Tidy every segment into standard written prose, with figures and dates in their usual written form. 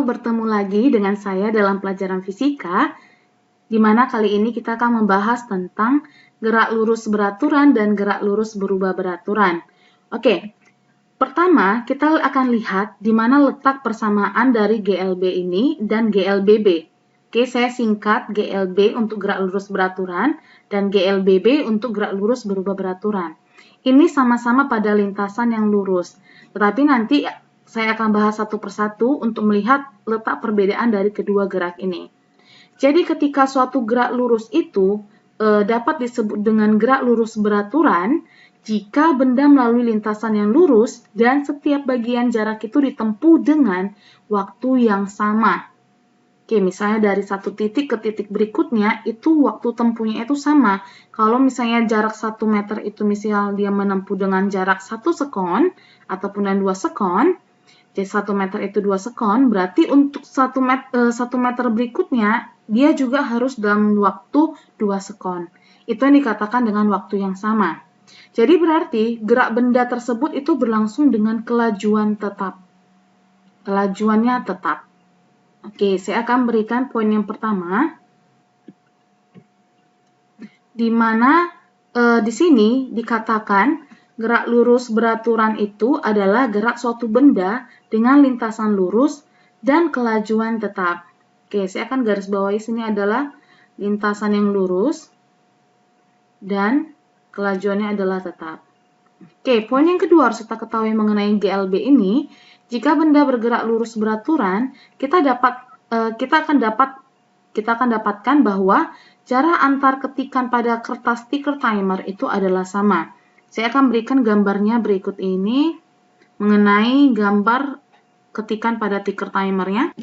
bertemu lagi dengan saya dalam pelajaran fisika, di mana kali ini kita akan membahas tentang gerak lurus beraturan dan gerak lurus berubah beraturan. Oke, pertama kita akan lihat di mana letak persamaan dari GLB ini dan GLBB. Oke, saya singkat GLB untuk gerak lurus beraturan dan GLBB untuk gerak lurus berubah beraturan. Ini sama-sama pada lintasan yang lurus, tetapi nanti saya akan bahas satu persatu untuk melihat letak perbedaan dari kedua gerak ini. Jadi ketika suatu gerak lurus itu dapat disebut dengan gerak lurus beraturan jika benda melalui lintasan yang lurus dan setiap bagian jarak itu ditempuh dengan waktu yang sama. Oke, misalnya dari satu titik ke titik berikutnya itu waktu tempuhnya itu sama. Kalau misalnya jarak 1 meter itu misal dia menempuh dengan jarak 1 sekon ataupun 2 sekon, jadi 1 meter itu 2 sekon, berarti untuk 1 meter berikutnya, dia juga harus dalam waktu 2 sekon. Itu yang dikatakan dengan waktu yang sama. Jadi berarti gerak benda tersebut itu berlangsung dengan kelajuan tetap. Kelajuannya tetap. Oke, saya akan berikan poin yang pertama. Di mana di sini dikatakan gerak lurus beraturan itu adalah gerak suatu benda dengan lintasan lurus dan kelajuan tetap. Oke, saya akan garis bawahi sini adalah lintasan yang lurus dan kelajuannya adalah tetap. Oke, poin yang kedua harus kita ketahui mengenai GLB ini, jika benda bergerak lurus beraturan, kita akan dapatkan bahwa jarak antar ketikan pada kertas stiker timer itu adalah sama. Saya akan berikan gambarnya berikut ini mengenai gambar ketikan pada stiker timernya.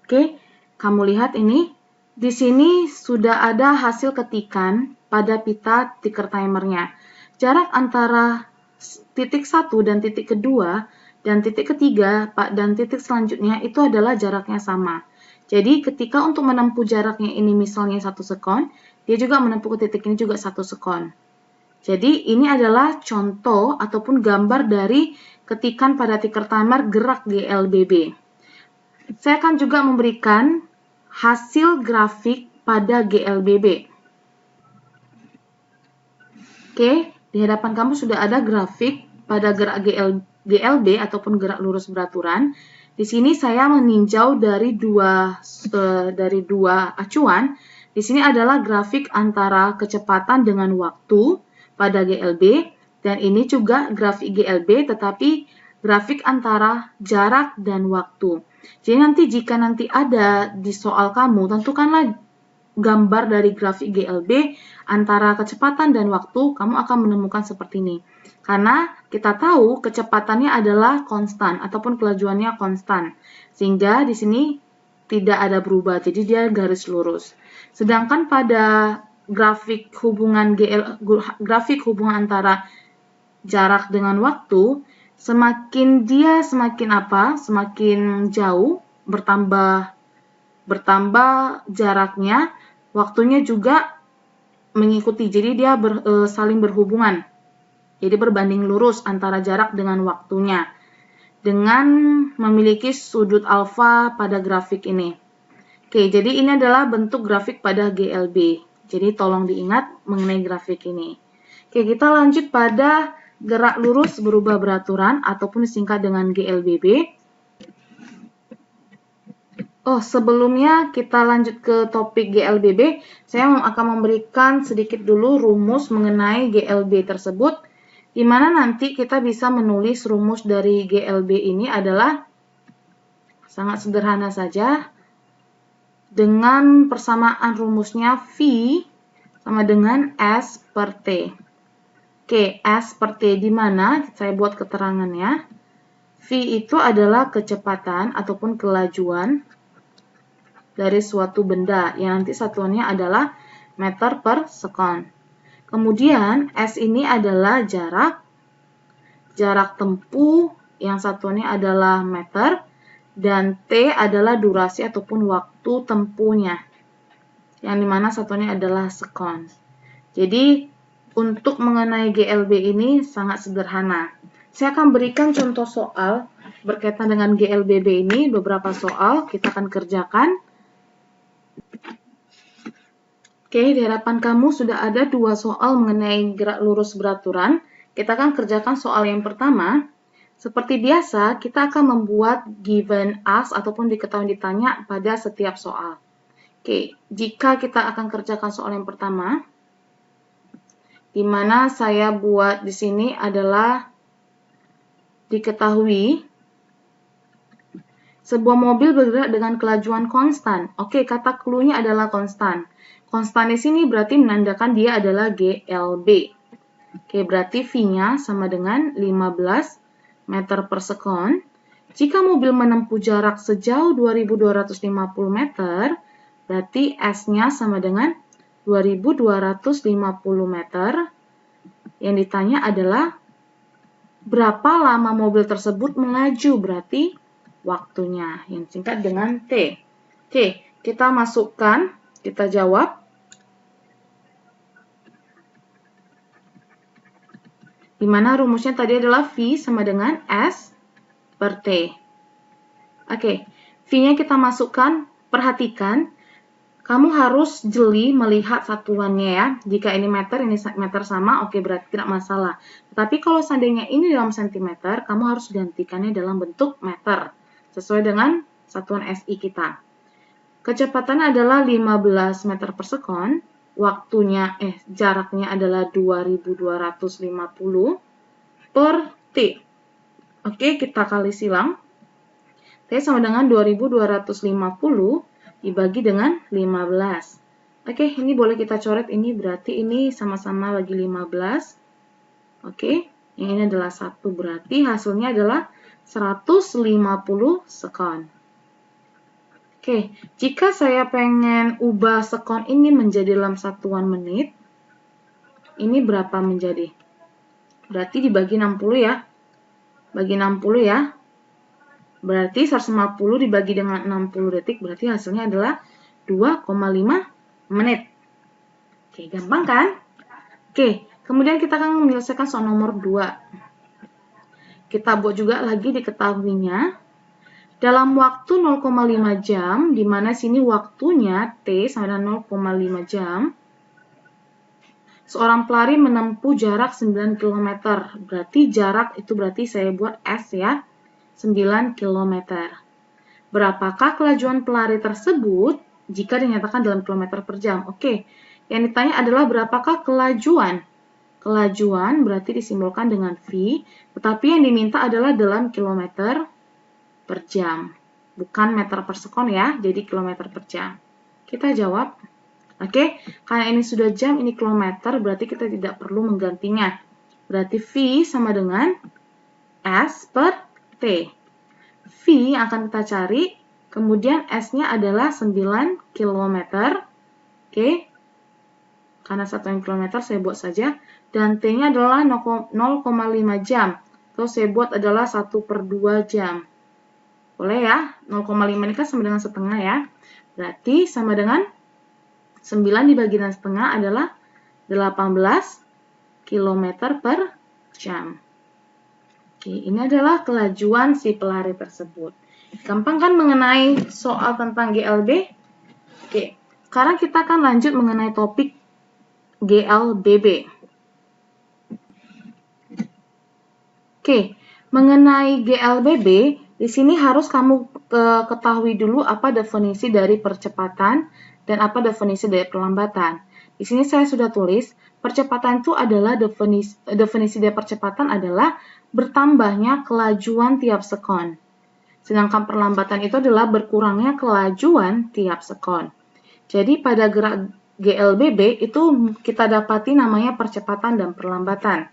Oke, kamu lihat ini. Di sini sudah ada hasil ketikan pada pita stiker timernya. Jarak antara titik 1 dan titik kedua dan titik ketiga dan titik selanjutnya itu adalah jaraknya sama. Jadi ketika untuk menempuh jaraknya ini misalnya 1 sekon, dia juga menempuh ke titik ini juga 1 sekon. Jadi ini adalah contoh ataupun gambar dari ketikan pada stiker timer gerak GLBB. Saya akan juga memberikan hasil grafik pada GLBB. Oke, di hadapan kamu sudah ada grafik pada gerak GLB ataupun gerak lurus beraturan. Di sini saya meninjau dari dua acuan. Di sini adalah grafik antara kecepatan dengan waktu pada GLB, dan ini juga grafik GLB tetapi grafik antara jarak dan waktu. Jadi nanti jika nanti ada di soal kamu, tentukanlah gambar dari grafik GLB antara kecepatan dan waktu, kamu akan menemukan seperti ini. Karena kita tahu kecepatannya adalah konstan ataupun kelajuannya konstan. Sehingga di sini tidak ada berubah, jadi dia garis lurus. Sedangkan pada grafik hubungan antara jarak dengan waktu, semakin jauh bertambah jaraknya, waktunya juga mengikuti. Jadi dia saling berhubungan. Jadi berbanding lurus antara jarak dengan waktunya dengan memiliki sudut alfa pada grafik ini. Oke, jadi ini adalah bentuk grafik pada GLB. Jadi tolong diingat mengenai grafik ini. Oke, kita lanjut pada gerak lurus berubah beraturan ataupun disingkat dengan GLBB. Oh, sebelumnya kita lanjut ke topik GLBB, saya akan memberikan sedikit dulu rumus mengenai GLB tersebut, di mana nanti kita bisa menulis rumus dari GLB ini adalah sangat sederhana saja, dengan persamaan rumusnya V sama dengan S per T. Oke, S per T di mana? Saya buat keterangannya. V itu adalah kecepatan ataupun kelajuan dari suatu benda yang nanti satuannya adalah meter per sekon. Kemudian S ini adalah jarak tempuh yang satuannya adalah meter, dan T adalah durasi ataupun waktu tempuhnya yang dimana satuannya adalah sekon. Jadi untuk mengenai GLB ini sangat sederhana. Saya akan berikan contoh soal berkaitan dengan GLBB ini beberapa soal kita akan kerjakan. Oke, di hadapan kamu sudah ada 2 soal mengenai gerak lurus beraturan. Kita akan kerjakan soal yang pertama. Seperti biasa, kita akan membuat given ask ataupun diketahui ditanya pada setiap soal. Oke, jika kita akan kerjakan soal yang pertama, di mana saya buat di sini adalah diketahui sebuah mobil bergerak dengan kelajuan konstan. Oke, kata clue-nya adalah konstan. Konstan di sini berarti menandakan dia adalah GLB. Oke, berarti V-nya sama dengan 15 meter per sekon. Jika mobil menempuh jarak sejauh 2250 meter, berarti S-nya sama dengan 2250 meter. Yang ditanya adalah berapa lama mobil tersebut melaju, berarti waktunya, yang singkat dengan T. Oke, kita masukkan, kita jawab. Di mana rumusnya tadi adalah V sama dengan S per T. Oke, V-nya kita masukkan, perhatikan, kamu harus jeli melihat satuannya ya. Jika ini meter sama, oke berarti tidak masalah. Tetapi kalau seandainya ini dalam sentimeter, kamu harus gantikannya dalam bentuk meter. Sesuai dengan satuan SI kita. Kecepatannya adalah 15 meter per sekon. Jaraknya adalah 2250 per T. Oke, kita kali silang. T sama dengan 2250 dibagi dengan 15. Oke, ini boleh kita coret, ini berarti ini sama-sama lagi 15. Oke, yang ini adalah 1, berarti hasilnya adalah 150 sekon. Oke, jika saya pengen ubah sekon ini menjadi dalam satuan menit, ini berapa menjadi? Berarti dibagi 60 ya. Bagi 60 ya. Berarti 150 dibagi dengan 60 detik, berarti hasilnya adalah 2,5 menit. Oke, gampang kan? Oke, kemudian kita akan menyelesaikan soal nomor 2. Kita buat juga lagi diketahuinya. Dalam waktu 0,5 jam, di mana sini waktunya T sama dengan 0,5 jam, seorang pelari menempuh jarak 9 km. Berarti jarak itu berarti saya buat S ya. 9 km. Berapakah kelajuan pelari tersebut jika dinyatakan dalam kilometer per jam? Oke, yang ditanya adalah berapakah kelajuan. Kelajuan berarti disimbolkan dengan V, tetapi yang diminta adalah dalam kilometer per jam. Bukan meter per sekon ya, jadi kilometer per jam. Kita jawab. Oke, karena ini sudah jam, ini kilometer, berarti kita tidak perlu menggantinya. Berarti V sama dengan S per T. V akan kita cari, kemudian S-nya adalah 9 km. Oke, karena 1 km saya buat saja. Dan T-nya adalah 0,5 jam. Atau saya buat adalah 1/2 jam. Boleh ya, 0,5 ini kan sama dengan setengah ya. Berarti sama dengan 9 dibagi dengan setengah adalah 18 km per jam. Oke, ini adalah kelajuan si pelari tersebut. Gampang kan mengenai soal tentang GLB? Oke, sekarang kita akan lanjut mengenai topik GLBB. Oke, mengenai GLBB, di sini harus kamu ketahui dulu apa definisi dari percepatan dan apa definisi dari perlambatan. Di sini saya sudah tulis, percepatan itu adalah definisi dari percepatan adalah bertambahnya kelajuan tiap sekon. Sedangkan perlambatan itu adalah berkurangnya kelajuan tiap sekon. Jadi pada gerak GLBB itu kita dapati namanya percepatan dan perlambatan.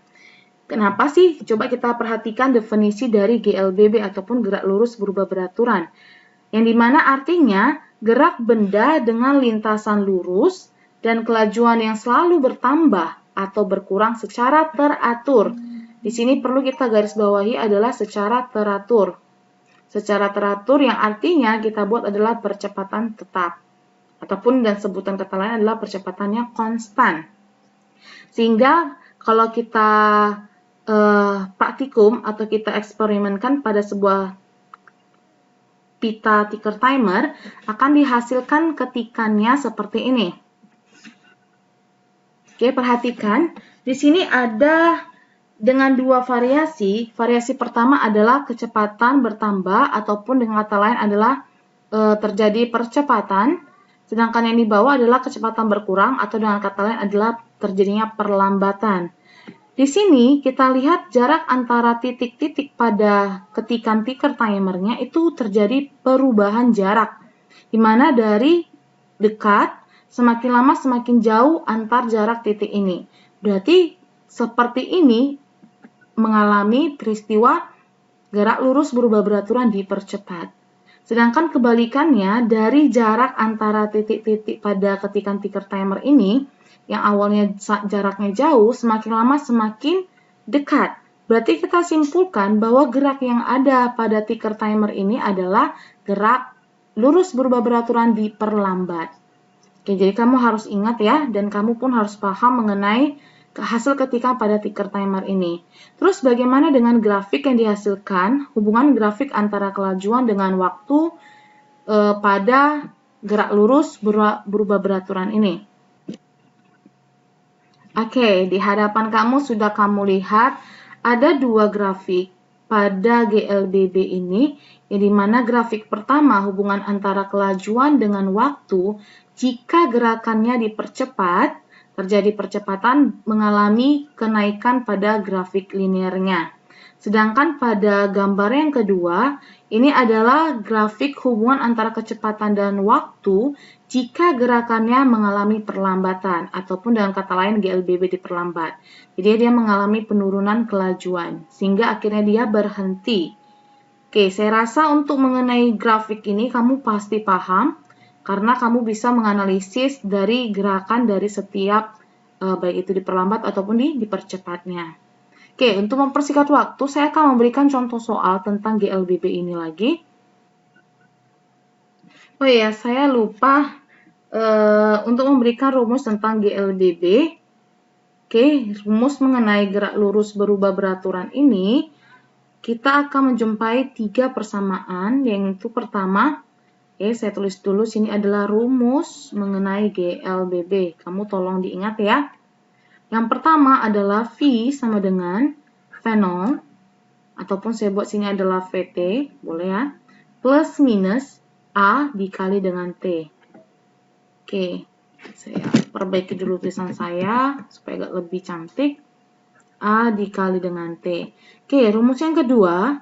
Kenapa sih? Coba kita perhatikan definisi dari GLBB ataupun gerak lurus berubah beraturan. Yang dimana artinya gerak benda dengan lintasan lurus dan kelajuan yang selalu bertambah atau berkurang secara teratur. Di sini perlu kita garis bawahi adalah secara teratur. Secara teratur yang artinya kita buat adalah percepatan tetap. Ataupun dan sebutan kata lain adalah percepatannya konstan. Sehingga kalau kita praktikum atau kita eksperimenkan pada sebuah pita ticker timer akan dihasilkan ketikannya seperti ini. Oke, perhatikan. Di sini ada dengan dua variasi. Variasi pertama adalah kecepatan bertambah ataupun dengan kata lain adalah terjadi percepatan. Sedangkan yang di bawah adalah kecepatan berkurang atau dengan kata lain adalah terjadinya perlambatan. Di sini kita lihat jarak antara titik-titik pada ketikan ticker timernya itu terjadi perubahan jarak. Di mana dari dekat semakin lama semakin jauh antar jarak titik ini. Berarti seperti ini mengalami peristiwa gerak lurus berubah beraturan dipercepat. Sedangkan kebalikannya dari jarak antara titik-titik pada ketikan ticker timer ini yang awalnya jaraknya jauh semakin lama semakin dekat. Berarti kita simpulkan bahwa gerak yang ada pada ticker timer ini adalah gerak lurus berubah beraturan diperlambat. Oke, jadi kamu harus ingat ya, dan kamu pun harus paham mengenai hasil ketikan pada ticker timer ini. Terus bagaimana dengan grafik yang dihasilkan, hubungan grafik antara kelajuan dengan waktu pada gerak lurus berubah beraturan ini. Oke, di hadapan kamu sudah kamu lihat ada dua grafik pada GLBB ini, yang dimana grafik pertama hubungan antara kelajuan dengan waktu. Jika gerakannya dipercepat, terjadi percepatan mengalami kenaikan pada grafik linearnya. Sedangkan pada gambar yang kedua, ini adalah grafik hubungan antara kecepatan dan waktu jika gerakannya mengalami perlambatan, ataupun dengan kata lain GLBB diperlambat. Jadi dia mengalami penurunan kelajuan, sehingga akhirnya dia berhenti. Oke, saya rasa untuk mengenai grafik ini kamu pasti paham, karena kamu bisa menganalisis dari gerakan dari setiap baik itu diperlambat ataupun dipercepatnya. Oke, untuk mempersingkat waktu, saya akan memberikan contoh soal tentang GLBB ini lagi. Oh iya, saya lupa untuk memberikan rumus tentang GLBB. Oke, rumus mengenai gerak lurus berubah beraturan ini, kita akan menjumpai 3 persamaan, yaitu pertama, saya tulis dulu, sini adalah rumus mengenai GLBB. Kamu tolong diingat ya. Yang pertama adalah V sama dengan V0, ataupun saya buat sini adalah VT, boleh ya, plus minus A dikali dengan T. Oke, saya perbaiki dulu tulisan saya, supaya agak lebih cantik. A dikali dengan T. Oke, rumus yang kedua,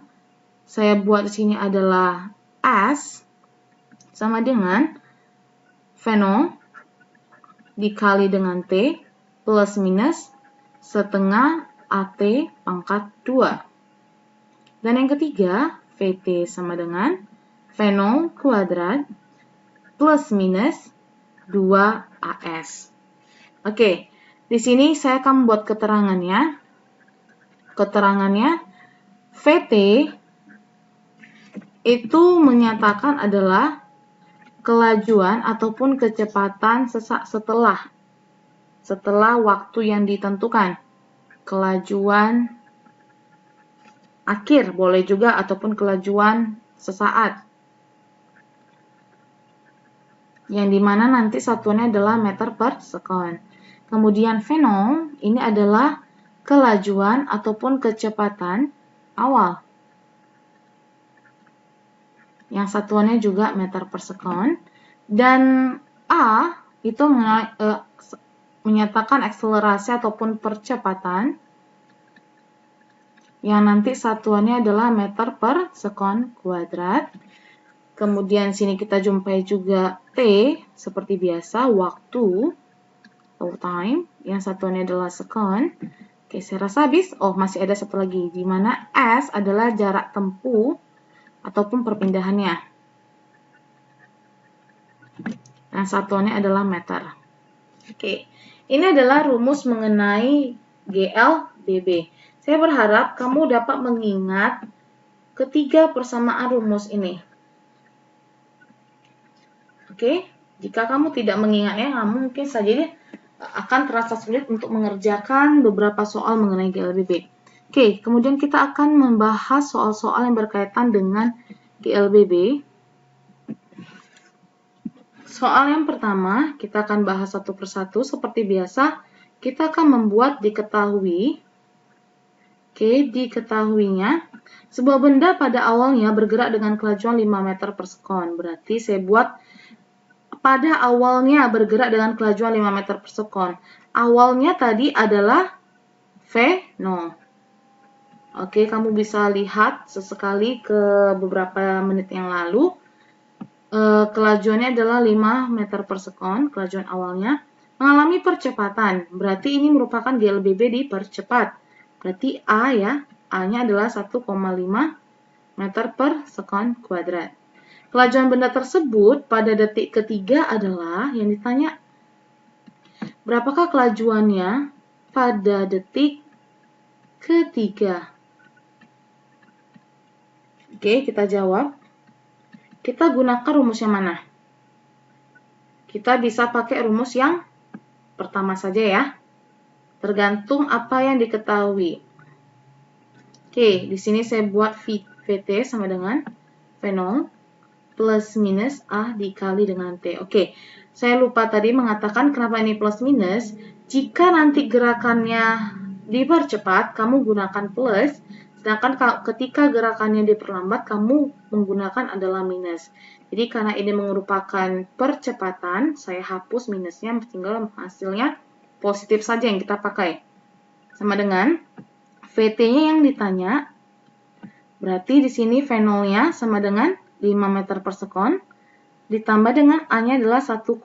saya buat di sini adalah S sama dengan V0 dikali dengan T plus minus setengah AT pangkat 2. Dan yang ketiga, VT sama dengan V0 kuadrat plus minus 2AS. Oke, di sini saya akan membuat keterangannya. Keterangannya, VT itu menyatakan adalah kelajuan ataupun kecepatan setelah waktu yang ditentukan. Kelajuan akhir boleh juga ataupun kelajuan sesaat. Yang dimana nanti satuannya adalah meter per second. Kemudian V0 ini adalah kelajuan ataupun kecepatan awal. Yang satuannya juga meter per second. Dan A itu menyatakan akselerasi ataupun percepatan. Yang nanti satuannya adalah meter per second kuadrat. Kemudian sini kita jumpai juga T seperti biasa, waktu atau time. Yang satuannya adalah second. Oke, saya rasa habis. Oh, masih ada satu lagi, di mana S adalah jarak tempuh ataupun perpindahannya. Dan satuannya adalah meter. Oke, ini adalah rumus mengenai GLBB. Saya berharap kamu dapat mengingat ketiga persamaan rumus ini. Oke, jika kamu tidak mengingatnya, kamu mungkin saja akan terasa sulit untuk mengerjakan beberapa soal mengenai GLBB. Oke, kemudian kita akan membahas soal-soal yang berkaitan dengan GLBB. Soal yang pertama, kita akan bahas satu persatu. Seperti biasa, kita akan membuat diketahui. Oke, diketahuinya. Sebuah benda pada awalnya bergerak dengan kelajuan 5 meter per sekon. Berarti saya buat pada awalnya bergerak dengan kelajuan 5 meter per sekon. Awalnya tadi adalah V0. Oke, kamu bisa lihat sesekali ke beberapa menit yang lalu. Kelajuannya adalah 5 meter per sekon, kelajuan awalnya. Mengalami percepatan, berarti ini merupakan GLBB dipercepat. Berarti A ya, A-nya adalah 1,5 meter per sekon kuadrat. Kelajuan benda tersebut pada detik ketiga adalah yang ditanya. Berapakah kelajuannya pada detik ketiga? Oke, kita jawab. Kita gunakan rumus yang mana? Kita bisa pakai rumus yang pertama saja ya. Tergantung apa yang diketahui. Oke, di sini saya buat VT sama dengan V0 plus minus A dikali dengan T. Oke, saya lupa tadi mengatakan kenapa ini plus minus. Jika nanti gerakannya dipercepat, kamu gunakan plus. Sedangkan ketika gerakannya diperlambat, kamu menggunakan adalah minus. Jadi karena ini merupakan percepatan, saya hapus minusnya, tinggal hasilnya positif saja yang kita pakai. Sama dengan VT-nya yang ditanya, berarti di sini V0-nya sama dengan 5 meter per sekon, ditambah dengan A-nya adalah 1,5,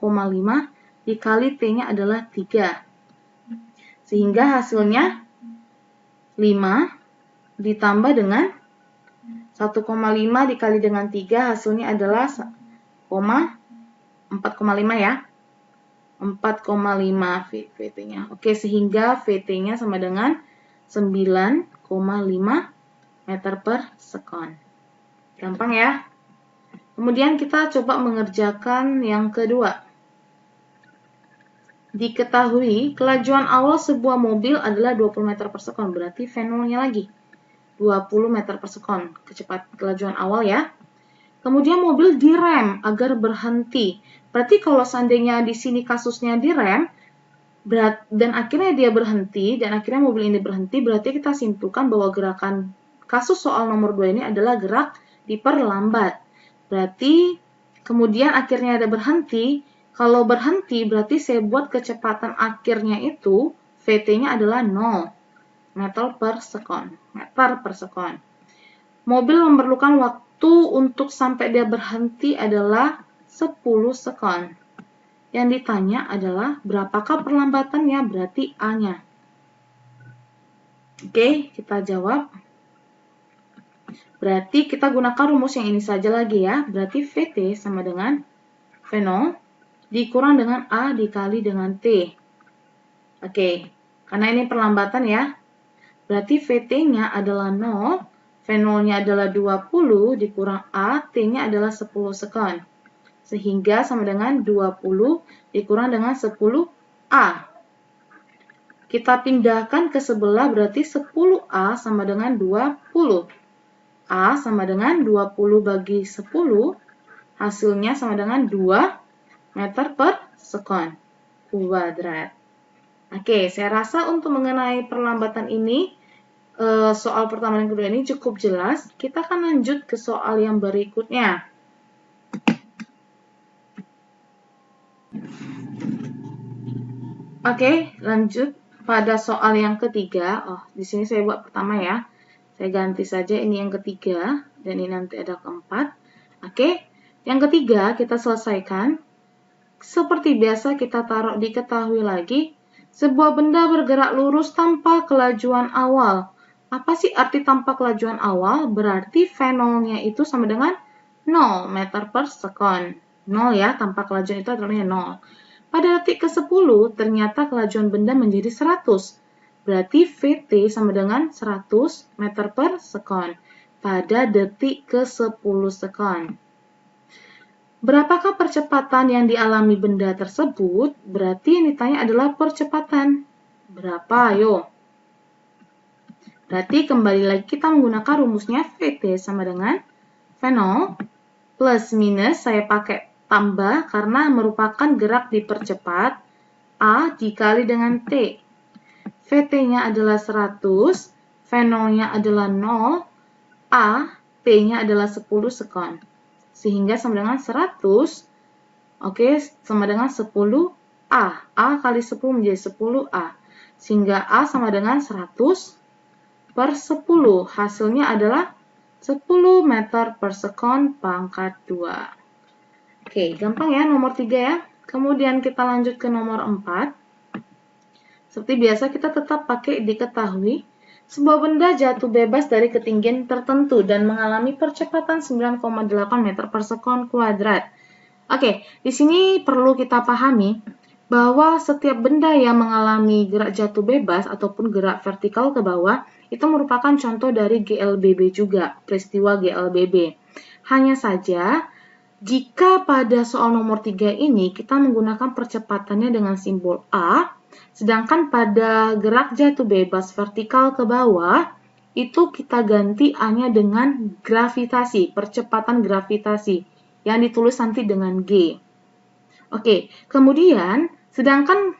dikali T-nya adalah 3. Sehingga hasilnya 5 ditambah dengan 1,5 dikali dengan 3, hasilnya adalah 4,5 ya. 4,5 VT-nya. Oke, sehingga VT-nya sama dengan 9,5 meter per sekon. Gampang ya. Kemudian kita coba mengerjakan yang kedua. Diketahui kelajuan awal sebuah mobil adalah 20 meter per sekon. Berarti V0-nya lagi 20 meter per sekon. Kelajuan awal ya. Kemudian mobil direm agar berhenti. Berarti kalau seandainya di sini kasusnya direm, dan akhirnya dia berhenti, dan akhirnya mobil ini berhenti, berarti kita simpulkan bahwa gerakan kasus soal nomor 2 ini adalah gerak diperlambat. Berarti kemudian akhirnya ada berhenti. Kalau berhenti, berarti saya buat kecepatan akhirnya itu, VT-nya adalah 0 meter per sekon. Mobil memerlukan waktu untuk sampai dia berhenti adalah 10 sekon. Yang ditanya adalah berapakah perlambatannya, berarti A-nya. Oke, kita jawab. Berarti kita gunakan rumus yang ini saja lagi ya. Berarti VT sama dengan V0 dikurang dengan A dikali dengan T. Oke, karena ini perlambatan ya. Berarti VT-nya adalah 0, V0-nya adalah 20 dikurang A, T-nya adalah 10 sekon. Sehingga sama dengan 20 dikurang dengan 10A. Kita pindahkan ke sebelah, berarti 10A sama dengan 20. A sama dengan 20 bagi 10, hasilnya sama dengan 2 meter per sekon kuadrat. Oke, saya rasa untuk mengenai perlambatan ini, soal pertama dan kedua ini cukup jelas. Kita akan lanjut ke soal yang berikutnya. Oke, lanjut pada soal yang ketiga. Oh, di sini saya buat pertama ya. Saya ganti saja ini yang ketiga, dan ini nanti ada keempat. Oke, yang ketiga kita selesaikan. Seperti biasa kita taruh diketahui lagi. Sebuah benda bergerak lurus tanpa kelajuan awal. Apa sih arti tanpa kelajuan awal? Berarti V0-nya itu sama dengan 0 meter per sekon. 0 ya, tanpa kelajuan itu adalah 0. Pada detik ke-10, ternyata kelajuan benda menjadi 100. Berarti VT sama dengan 100 meter per sekon. Pada detik ke-10 sekon. Berapakah percepatan yang dialami benda tersebut? Berarti yang ditanya adalah percepatan. Berapa? Ayo. Berarti kembali lagi kita menggunakan rumusnya VT sama dengan V0 plus minus, saya pakai tambah karena merupakan gerak dipercepat, A dikali dengan T. VT-nya adalah 100, V0-nya adalah 0, A, T-nya adalah 10 sekon. Sehingga sama dengan 100, oke, sama dengan 10A. A kali 10 menjadi 10A. Sehingga A sama dengan 100 per 10. Hasilnya adalah 10 meter per sekon pangkat 2. Oke, gampang ya nomor 3 ya. Kemudian kita lanjut ke nomor 4. Seperti biasa kita tetap pakai diketahui. Sebuah benda jatuh bebas dari ketinggian tertentu dan mengalami percepatan 9,8 meter per sekon kuadrat. Oke, di sini perlu kita pahami bahwa setiap benda yang mengalami gerak jatuh bebas ataupun gerak vertikal ke bawah itu merupakan contoh dari GLBB juga, peristiwa GLBB. Hanya saja, jika pada soal nomor 3 ini kita menggunakan percepatannya dengan simbol A, sedangkan pada gerak jatuh bebas vertikal ke bawah, itu kita ganti A-nya dengan gravitasi, percepatan gravitasi, yang ditulis nanti dengan G. Oke, kemudian, sedangkan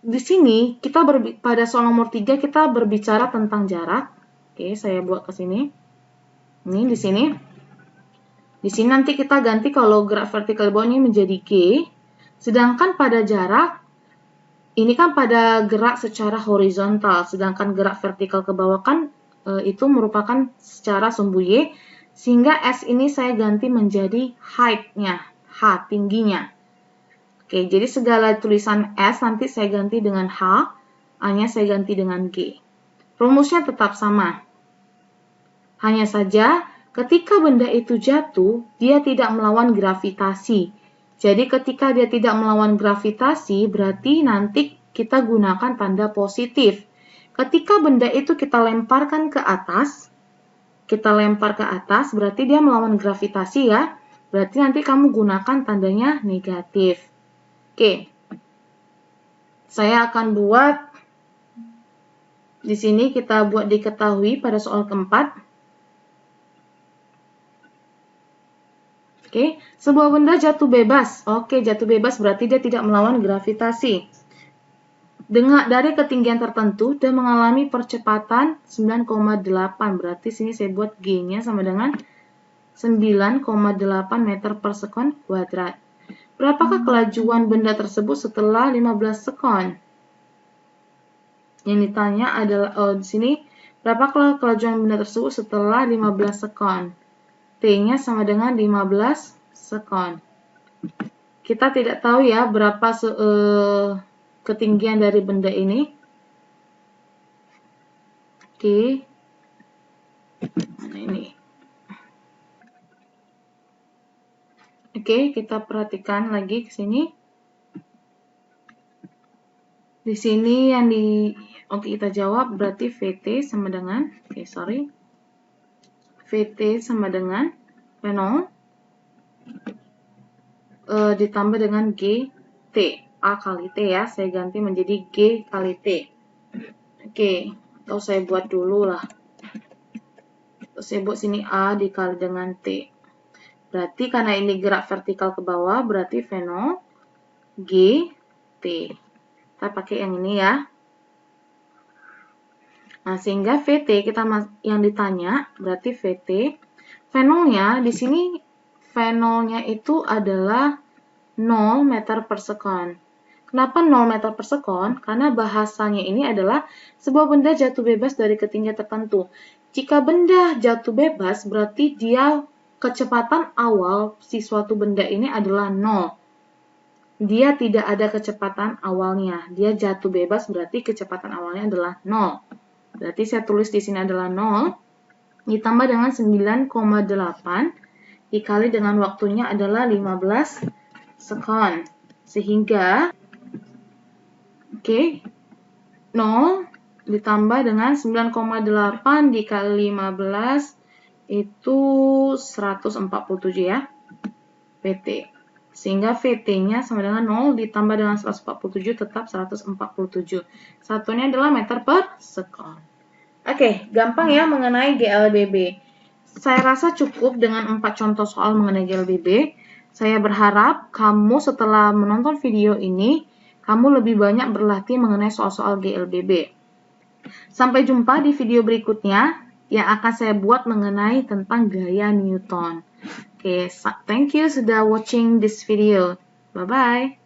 di sini, kita pada soal nomor 3, kita berbicara tentang jarak. Oke, saya buat ke sini. Ini di sini. Di sini nanti kita ganti kalau gerak vertikal bawah ini menjadi G. Sedangkan pada jarak, ini kan pada gerak secara horizontal, sedangkan gerak vertikal ke bawah kan itu merupakan secara sumbu Y, sehingga S ini saya ganti menjadi height-nya, H, tingginya. Oke, jadi segala tulisan S nanti saya ganti dengan H, A-nya saya ganti dengan G. Rumusnya tetap sama. Hanya saja, ketika benda itu jatuh, dia tidak melawan gravitasi. Jadi ketika dia tidak melawan gravitasi, berarti nanti kita gunakan tanda positif. Ketika benda itu kita lemparkan ke atas, berarti dia melawan gravitasi ya. Berarti nanti kamu gunakan tandanya negatif. Oke. Saya akan buat, di sini kita buat diketahui pada soal keempat. Oke, sebuah benda jatuh bebas. Oke, jatuh bebas berarti dia tidak melawan gravitasi. Dari ketinggian tertentu dan mengalami percepatan 9,8. Berarti sini saya buat G-nya sama dengan 9,8 meter per sekon kuadrat. Berapakah kelajuan benda tersebut setelah 15 sekon? Yang ditanya adalah, di sini, berapakah kelajuan benda tersebut setelah 15 sekon? T-nya sama dengan 15 sekon. Kita tidak tahu ya berapa ketinggian dari benda ini. Oke. Mana ini? Oke, kita perhatikan lagi ke sini. Di sini yang kita jawab berarti VT sama dengan, VT sama dengan V0 ditambah dengan GT. A kali T ya, saya ganti menjadi G kali T. Oke, atau saya buat dulu lah. Saya buat sini A dikali dengan T. Berarti karena ini gerak vertikal ke bawah, berarti V0 G T. Kita pakai yang ini ya. Nah, sehingga VT yang ditanya berarti VT. V0-nya di sini V0-nya itu adalah 0 meter per sekon. Kenapa 0 meter per sekon? Karena bahasanya ini adalah sebuah benda jatuh bebas dari ketinggian tertentu. Jika benda jatuh bebas berarti dia kecepatan awal si suatu benda ini adalah 0. Dia tidak ada kecepatan awalnya. Dia jatuh bebas berarti kecepatan awalnya adalah 0. Berarti saya tulis di sini adalah 0 ditambah dengan 9,8 dikali dengan waktunya adalah 15 sekon. Sehingga 0 ditambah dengan 9,8 dikali 15 itu 147 ya. VT. Sehingga VT-nya sama dengan 0 ditambah dengan 147 tetap 147. Satunya adalah meter per sekon. Oke, gampang ya mengenai GLBB. Saya rasa cukup dengan 4 contoh soal mengenai GLBB. Saya berharap kamu setelah menonton video ini, kamu lebih banyak berlatih mengenai soal-soal GLBB. Sampai jumpa di video berikutnya yang akan saya buat mengenai tentang gaya Newton. Oke, thank you sudah watching this video. Bye-bye.